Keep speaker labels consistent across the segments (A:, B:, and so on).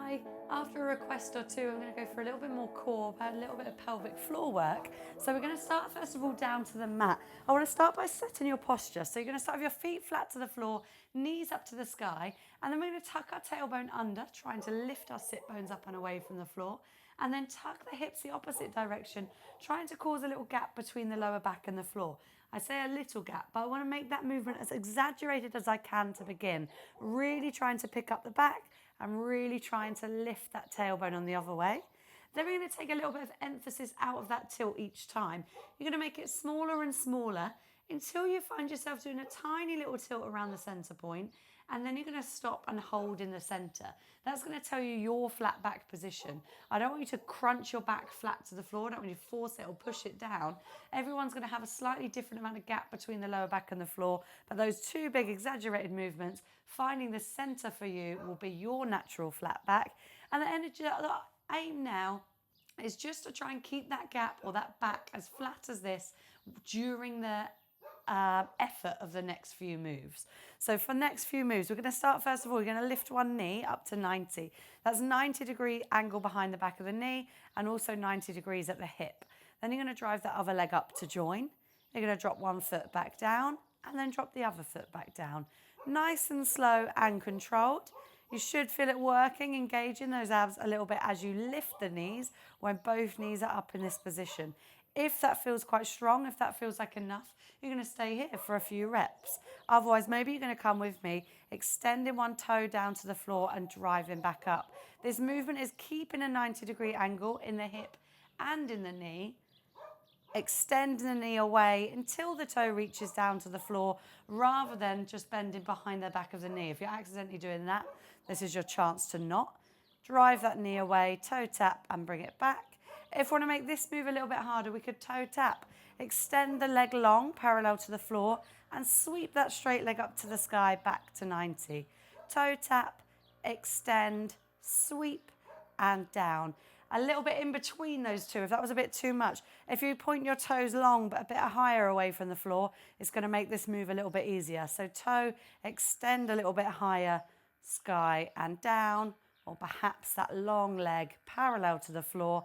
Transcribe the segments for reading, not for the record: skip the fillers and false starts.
A: Hi, after a request or two, I'm going to go for a little bit more core, a little bit of pelvic floor work. So we're going to start first of all down to the mat. I want to start by setting your posture. So you're going to start with your feet flat to the floor, knees up to the sky, and then we're going to tuck our tailbone under, trying to lift our sit bones up and away from the floor, and then tuck the hips the opposite direction, trying to cause a little gap between the lower back and the floor. I say a little gap, but I want to make that movement as exaggerated as I can to begin. Really trying to pick up the back and really trying to lift that tailbone on the other way. Then we're going to take a little bit of emphasis out of that tilt each time. You're going to make it smaller and smaller until you find yourself doing a tiny little tilt around the center point, and then you're going to stop and hold in the center. That's going to tell you your flat back position. I don't want you to crunch your back flat to the floor. I don't want you to force it or push it down. Everyone's going to have a slightly different amount of gap between the lower back and the floor, but those two big exaggerated movements, finding the center for you will be your natural flat back. And the energy, the aim now is just to try and keep that gap or that back as flat as this during the effort of the next few moves. So for next few moves, we're going to start first of all, we're going to lift one knee up to 90. That's 90-degree angle behind the back of the knee and also 90 degrees at the hip. Then you're going to drive that other leg up to join. You're going to drop one foot back down and then drop the other foot back down. Nice and slow and controlled. You should feel it working, engaging those abs a little bit as you lift the knees when both knees are up in this position. If that feels quite strong, if that feels like enough, you're going to stay here for a few reps. Otherwise, maybe you're going to come with me, extending one toe down to the floor and driving back up. This movement is keeping a 90-degree angle in the hip and in the knee. Extend the knee away until the toe reaches down to the floor rather than just bending behind the back of the knee. If you're accidentally doing that, this is your chance to not. Drive that knee away, toe tap and bring it back. If we want to make this move a little bit harder, we could toe tap. Extend the leg long, parallel to the floor, and sweep that straight leg up to the sky, back to 90. Toe tap, extend, sweep, and down. A little bit in between those two, if that was a bit too much. If you point your toes long but a bit higher away from the floor, it's going to make this move a little bit easier. So toe, extend a little bit higher, sky and down, or perhaps that long leg parallel to the floor.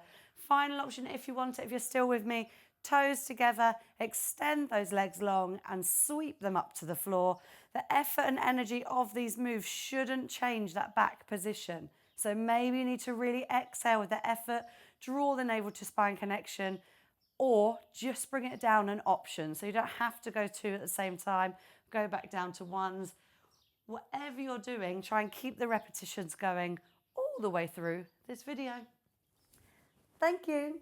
A: Final option, if you want it, if you're still with me, toes together, extend those legs long and sweep them up to the floor. The effort and energy of these moves shouldn't change that back position. So maybe you need to really exhale with the effort, draw the navel to spine connection, or just bring it down an option. So you don't have to go two at the same time, go back down to ones. Whatever you're doing, try and keep the repetitions going all the way through this video. Thank you.